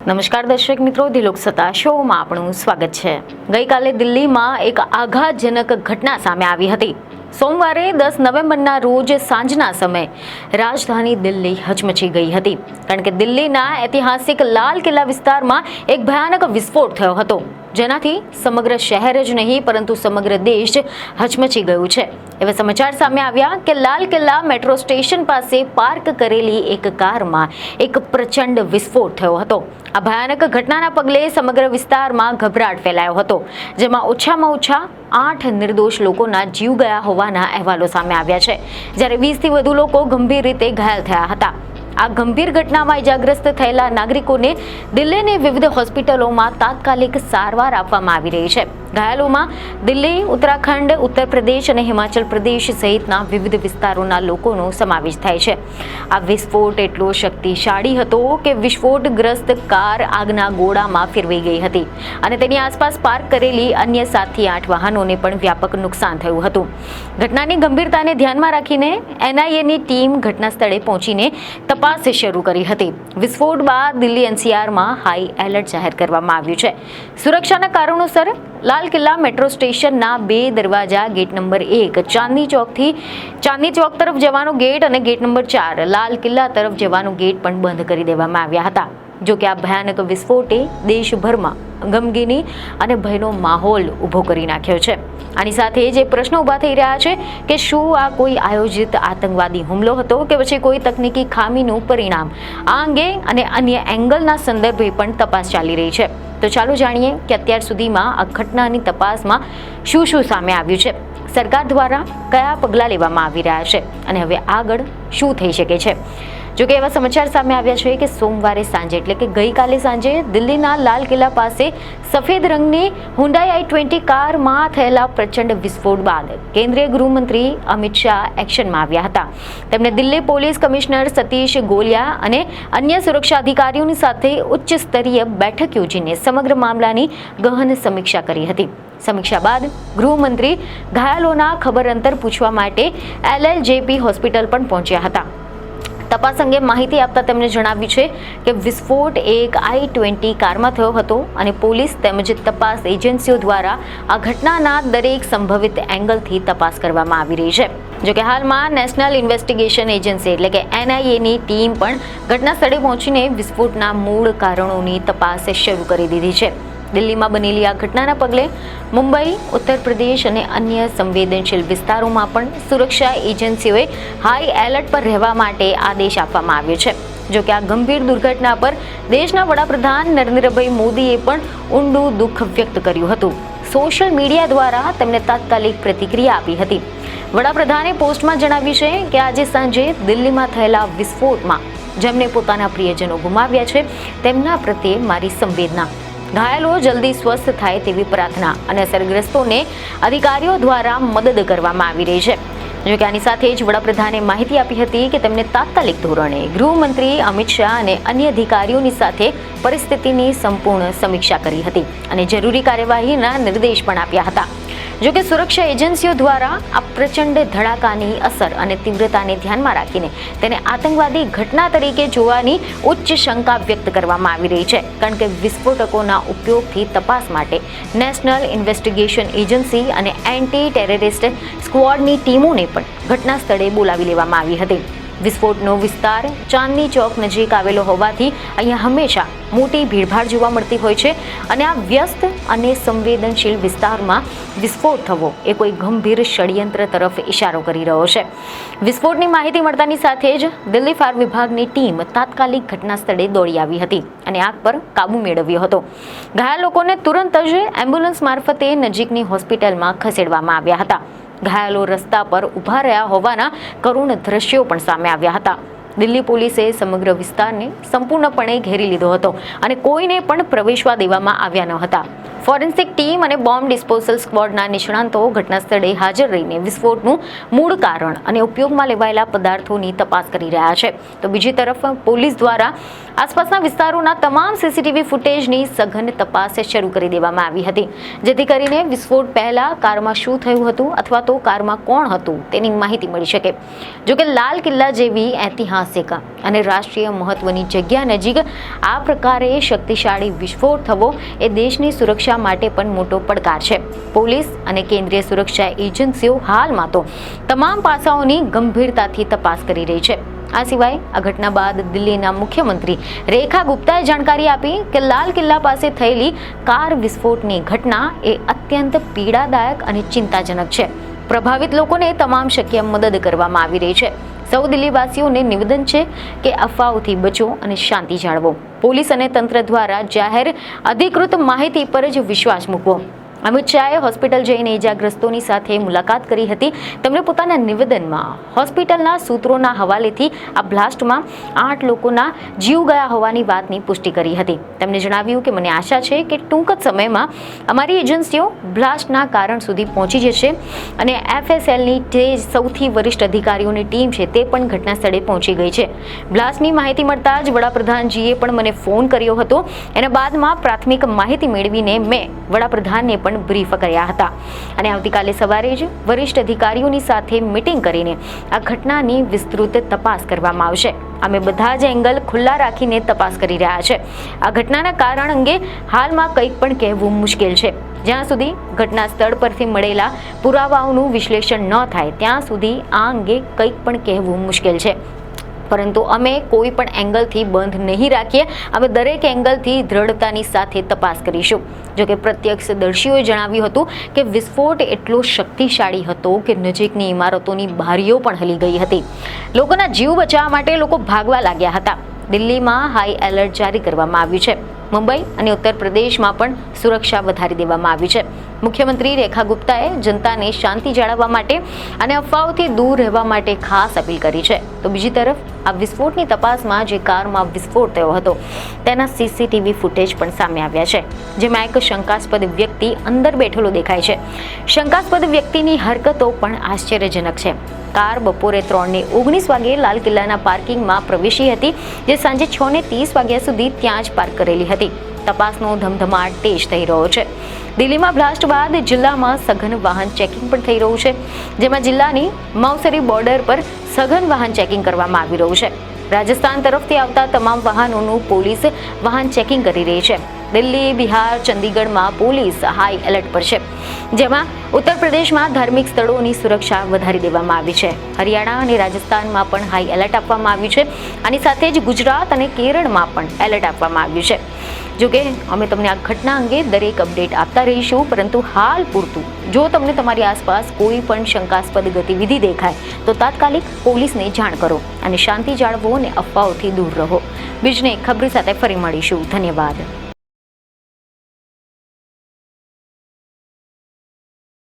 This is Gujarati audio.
નમસ્કાર દર્શક મિત્રો, ધી લોકસત્તા શોમાં આપણું સ્વાગત છે। ગઈકાલે દિલ્હીમાં એક આઘાતજનક ઘટના સામે આવી હતી। સોમવારે 10 નવેમ્બરના રોજ સાંજના સમયે રાજધાની દિલ્હી હચમચી ગઈ હતી, કારણ કે દિલ્હીના ઐતિહાસિક લાલ કિલ્લા વિસ્તારમાં એક ભયાનક વિસ્ફોટ થયો હતો, જેનાથી સમગ્ર શહેર જ નહીં પરંતુ સમગ્ર દેશ હચમચી ગયું છે। એવા સમાચાર સામે આવ્યા કે લાલ કિલ્લા મેટ્રો સ્ટેશન પાસે પાર્ક કરેલી એક કારમાં એક પ્રચંડ વિસ્ફોટ થયો હતો। આ ભયાનક ઘટનાના પગલે સમગ્ર વિસ્તારમાં ગભરાટ ફેલાયો હતો, જેમાં ઓછામાં ઓછા 8 નિર્દોષ લોકોના જીવ ગયા હોવાના અહેવાલો સામે આવ્યા છે, જ્યારે 20થી વધુ લોકો ગંભીર રીતે ઘાયલ થયા હતા। આ ગંભીર ઘટનામાં ઇજાગ્રસ્ત થયેલા નાગરિકોને દિલ્હીની વિવિધ હોસ્પિટલોમાં તાત્કાલિક સારવાર આપવામાં આવી રહી છે। ઘાયલોમાં દિલ્હી, ઉત્તરાખંડ, ઉત્તર પ્રદેશ અને હિમાચલ પ્રદેશ સહિતના વિવિધ વિસ્તારોના લોકોનો સમાવેશ થાય છે। આ વિસ્ફોટ એટલો શક્તિશાળી હતો કે વિસ્ફોટગ્રસ્ત કાર આગના ગોળામાં ફેરવાઈ ગઈ હતી અને તેની આસપાસ પાર્ક કરેલી અન્ય 7 થી 8 વાહનોને પણ વ્યાપક નુકસાન થયું હતું। ઘટનાની ગંભીરતાને ધ્યાનમાં રાખીને NIAની ટીમ ઘટના સ્થળે પહોંચીને તપાસ શરૂ કરી હતી। વિસ્ફોટ બાદ દિલ્હી NCRમાં હાઈ એલર્ટ જાહેર કરવામાં આવ્યું છે। સુરક્ષાના કારણોસર લાલ કિલ્લા મેટ્રો સ્ટેશનના 2 દરવાજા, ગેટ નંબર 1 ચાંદની ચોક તરફ જવાનો ગેટ અને ગેટ નંબર 4 લાલ કિલ્લા તરફ જવાનો ગેટ પણ બંધ કરી દેવામાં આવ્યા હતા। જો કે આ ભયાનક વિસ્ફોટે દેશભરમાં ગમગીની અને ભયનો માહોલ ઊભો કરી નાખ્યો છે। આની સાથે જે પ્રશ્નો ઊભા થઈ રહ્યા છે કે શું આ કોઈ આયોજિત આતંકવાદી હુમલો હતો કે પછી કોઈ તકનીકી ખામીનું પરિણામ? આ અંગે અને અન્ય એંગલના સંદર્ભે પણ તપાસ ચાલી રહી છે। તો ચાલો જાણીએ કે અત્યાર સુધીમાં આ ઘટનાની તપાસમાં શું સામે આવ્યું છે, સરકાર દ્વારા કયા પગલાં લેવામાં આવી રહ્યા છે અને હવે આગળ શું થઈ શકે છે। જો કે એવા સમાચાર સામે આવ્યા છે કે સોમવારે સાંજે એટલે કે ગઈકાલે સાંજે દિલ્હીના લાલ કિલ્લા પાસે સફેદ રંગની Hyundai i20 કારમાં થયેલા પ્રચંડ વિસ્ફોટ બાદ કેન્દ્રીય ગૃહમંત્રી અમિત શાહ એક્શનમાં આવ્યા હતા। તેમણે દિલ્હી પોલીસ કમિશનર સતીશ ગોલિયા અને અન્ય સુરક્ષા અધિકારીઓની સાથે ઉચ્ચ સ્તરીય બેઠક યોજીને સમગ્ર મામલાની ગહન સમીક્ષા કરી હતી। સમીક્ષા બાદ ગૃહમંત્રી ઘાયલોના ખબર અંતર પૂછવા માટે LLJP હોસ્પિટલ પણ પહોંચ્યા હતા। તપાસ અંગે માહિતી આપતા તેમણે જણાવ્યું છે કે વિસ્ફોટ એક i20 કારમાં થયો હતો અને પોલીસ તેમજ તપાસ એજન્સીઓ દ્વારા આ ઘટનાના દરેક સંભવિત એંગલથી તપાસ કરવામાં આવી રહી છે। જો કે હાલમાં નેશનલ ઇન્વેસ્ટિગેશન એજન્સી એટલે કે NIAની ટીમ પણ ઘટના સ્થળે પહોંચીને વિસ્ફોટના મૂળ કારણોની તપાસ શરૂ કરી દીધી છે। દિલ્હીમાં બનેલી આ ઘટનાના પગલે મુંબઈ, ઉત્તર પ્રદેશ અને અન્ય સંવેદનશીલ વિસ્તારોમાં પણ સુરક્ષા એજન્સીઓએ હાઈ એલર્ટ પર રહેવા માટે આદેશ આપવામાં આવ્યો છે। જો કે આ ગંભીર દુર્ઘટના પર દેશના વડાપ્રધાન નરેન્દ્રભાઈ મોદીએ પણ ઊંડું દુઃખ વ્યક્ત કર્યું હતું। સોશિયલ મીડિયા દ્વારા તેમણે તાત્કાલિક પ્રતિક્રિયા આપી હતી। વડાપ્રધાને પોસ્ટમાં જણાવ્યું છે કે આજે સાંજે દિલ્હીમાં થયેલા વિસ્ફોટમાં જેમને પોતાના પ્રિયજનો ગુમાવ્યા છે તેમના પ્રત્યે મારી સંવેદના, ઘાયલો જલ્દી સ્વસ્થ થાય તેવી પ્રાર્થના અને અસરગ્રસ્તોને અધિકારીઓ દ્વારા મદદ કરવામાં આવી રહી છે। જો કે આની સાથે જ વડાપ્રધાને માહિતી આપી હતી કે તેમને તાત્કાલિક ધોરણે ગૃહમંત્રી અમિત શાહ અને અન્ય અધિકારીઓની સાથે પરિસ્થિતિની સંપૂર્ણ સમીક્ષા કરી હતી અને જરૂરી કાર્યવાહીના નિર્દેશ પણ આપ્યા હતા। જો કે સુરક્ષા એજન્સીઓ દ્વારા આ પ્રચંડ ધડાકાની અસર અને તીવ્રતાને ધ્યાનમાં રાખીને તેને આતંકવાદી ઘટના તરીકે જોવાની ઉચ્ચ શંકા વ્યક્ત કરવામાં આવી રહી છે, કારણ કે વિસ્ફોટકોના ઉપયોગથી તપાસ માટે નેશનલ ઇન્વેસ્ટિગેશન એજન્સી અને એન્ટી ટેરરિસ્ટ સ્ક્વોડની ટીમોને પણ ઘટના સ્થળે બોલાવી લેવામાં આવી હતી। વિસ્ફોટનો વિસ્તાર ચાંદની ચોક નજીક આવેલો હોવાથી અહીંયા હંમેશા મોટી ભીડભાડ જોવા મળતી હોય છે અને આ વ્યસ્ત અને સંવેદનશીલ વિસ્તારમાં વિસ્ફોટ થવો એ કોઈ ગંભીર ષડયંત્ર તરફ ઇશારો કરી રહ્યો છે। વિસ્ફોટની માહિતી મળતાની સાથે જ દિલ્હી ફાયર વિભાગની ટીમ તાત્કાલિક ઘટના સ્થળે દોડી આવી હતી અને આગ પર કાબુ મેળવ્યો હતો। ઘાયલ લોકોને તુરંત જ એમ્બ્યુલન્સ મારફતે નજીકની હોસ્પિટલમાં ખસેડવામાં આવ્યા હતા। ઘાયલો રસ્તા પર ઊભા રહ્યા હોવાના કરુણ દ્રશ્યો પણ સામે આવ્યા હતા। દિલ્હી પોલીસે સમગ્ર વિસ્તારને સંપૂર્ણપણે ઘેરી લીધો હતો અને કોઈને પણ પ્રવેશવા દેવામાં આવ્યા ન હતા। ફોરેન્સિક ટીમ અને બોમ્બ ડિસ્પોઝલ સ્ક્વોડના નિષ્ણાંતો ઘટના સ્થળે હાજર રહીને વિસ્ફોટનું મૂળ કારણ અને ઉપયોગમાં લેવાયેલા પદાર્થોની તપાસ કરી રહ્યા છે। તો બીજી તરફ પોલીસ દ્વારા આસપાસના વિસ્તારોના તમામ CCTV ફૂટેજની સઘન તપાસ શરૂ કરી દેવામાં આવી હતી, જેથી કરીને વિસ્ફોટ પહેલા કારમાં શું થયું હતું અથવા તો કારમાં કોણ હતું તેની માહિતી મળી શકે। જો કે લાલ કિલ્લા જેવી ઐતિહાસિક ઐતિહાસિક અને રાષ્ટ્રીય મહત્વની જગ્યા નજીક આ પ્રકારે શક્તિશાળી વિસ્ફોટ થવો એ દેશની સુરક્ષા માટે પણ મોટો પડકાર છે. પોલીસ અને કેન્દ્રીય સુરક્ષા એજન્સીઓ હાલમાં તો તમામ પાસાઓની ગંભીરતાથી તપાસ કરી રહી છે. આ સિવાય આ ઘટના બાદ દિલ્હીના મુખ્યમંત્રી રેખા ગુપ્તાએ જાણકારી આપી કે લાલ કિલ્લા પાસે થયેલી કાર વિસ્ફોટની ઘટના એ અત્યંત પીડાદાયક અને ચિંતાજનક છે. પ્રભાવિત લોકોને તમામ શક્ય મદદ કરવામાં આવી રહી છે. સૌ દિલ્હીવાસીઓને નિવેદન છે કે અફવાઓથી બચો અને શાંતિ જાળવો. પોલીસ અને તંત્ર દ્વારા જાહેર અધિકૃત માહિતી પર જ વિશ્વાસ મૂકવો. અમિત શાહે હોસ્પિટલ જઈને ઇજાગ્રસ્તોની સાથે મુલાકાત કરી હતી. તેમણે પોતાના નિવેદનમાં હોસ્પિટલના સૂત્રોના હવાલેથી આ બ્લાસ્ટમાં 8 લોકોના જીવ ગયા હોવાની વાતની પુષ્ટિ કરી હતી. તેમણે જણાવ્યું કે મને આશા છે કે ટૂંક જ સમયમાં અમારી એજન્સીઓ બ્લાસ્ટના કારણ સુધી પહોંચી જશે અને FSLની જે સૌથી વરિષ્ઠ અધિકારીઓની ટીમ છે તે પણ ઘટના સ્થળે પહોંચી ગઈ છે. બ્લાસ્ટની માહિતી મળતા જ વડાપ્રધાનજીએ પણ મને ફોન કર્યો હતો. એના બાદમાં પ્રાથમિક માહિતી મેળવીને મેં વડાપ્રધાનને પણ બ્રીફ કર્યા હતા અને આવતીકાલે સવારે જ વરિષ્ઠ અધિકારીઓની સાથે મીટિંગ કરીને આ ઘટનાની વિસ્તૃત તપાસ કરવામાં આવશે. અમે બધા જ એંગલ ખુલ્લા રાખીને તપાસ કરી રહ્યા છે. આ ઘટનાના કારણ અંગે હાલમાં કંઈ પણ કહેવું મુશ્કેલ છે. જ્યાં સુધી ઘટના સ્થળ પરથી મળેલા પુરાવાઓનું વિશ્લેષણ ન થાય ત્યાં સુધી આ અંગે કંઈક પણ કહેવું મુશ્કેલ છે. પરંતુ અમે કોઈ પણ એંગલથી બંધ નહીં રાખીએ. અમે દરેક એંગલથી દ્રઢતાની સાથે તપાસ કરીશું. જોકે પ્રત્યક્ષદર્શીઓએ જણાવ્યું હતું કે વિસ્ફોટ એટલો શક્તિશાળી હતો કે નજીકની ઇમારતોની બારીઓ પણ હલી ગઈ હતી. લોકોના જીવ બચાવવા માટે લોકો ભાગવા લાગ્યા હતા. દિલ્હીમાં હાઈ એલર્ટ જારી કરવામાં આવ્યું છે. મુંબઈ અને ઉત્તર પ્રદેશમાં પણ સુરક્ષા વધારી દેવામાં આવી છે. મુખ્યમંત્રી રેખા ગુપ્તાએ જનતાને શાંતિ જાળવવા માટે અને અફવાઓથી દૂર રહેવા માટે ખાસ અપીલ કરી છે. તો બીજી તરફ આ વિસ્ફોટની તપાસમાં જે કારમાં વિસ્ફોટ થયો હતો તેના CCTV ફૂટેજ પણ સામે આવ્યા છે, જેમાં એક શંકાસ્પદ વ્યક્તિ અંદર બેઠેલો દેખાય છે. શંકાસ્પદ વ્યક્તિની હરકતો પણ આશ્ચર્યજનક છે. કાર બપોરે 3:19 વાગે લાલ કિલ્લાના પાર્કિંગમાં પ્રવેશી હતી, જે સાંજે 6:30 વાગ્યા સુધી ત્યાં જ પાર્ક કરેલી હતી. તપાસનો ધમધમાટ તેજ થઈ રહ્યો છે. દિલ્હીમાં બ્લાસ્ટ બાદ જિલ્લામાં સઘન વાહન ચેકિંગ પણ થઈ રહ્યું છે, જેમાં જિલ્લાની મૌસરી બોર્ડર પર સઘન વાહન ચેકિંગ કરવામાં આવી રહ્યું છે. રાજસ્થાન તરફથી આવતા તમામ વાહનોનું પોલીસ વાહન ચેકિંગ કરી રહી છે. દિલ્હી, બિહાર, ચંદીગઢમાં પોલીસ હાઈ એલર્ટ પર છે, જેમાં ઉત્તર પ્રદેશમાં ધાર્મિક સ્થળોની સુરક્ષા વધારી દેવામાં આવી છે. હરિયાણા અને રાજસ્થાનમાં પણ હાઈ એલર્ટ આપવામાં આવ્યું છે. આની સાથે જ ગુજરાત અને કેરળમાં પણ એલર્ટ આપવામાં આવ્યું છે. જોકે અમે તમને આ ઘટના અંગે દરેક અપડેટ આપતા રહીશું, પરંતુ હાલ પૂરતું જો તમને તમારી આસપાસ કોઈ પણ શંકાસ્પદ ગતિવિધિ દેખાય તો તાત્કાલિક પોલીસને જાણ કરો અને શાંતિ જાળવો અને અફવાઓથી દૂર રહો. બીજને ખબર સાથે ફરી મળીશું. ધન્યવાદ.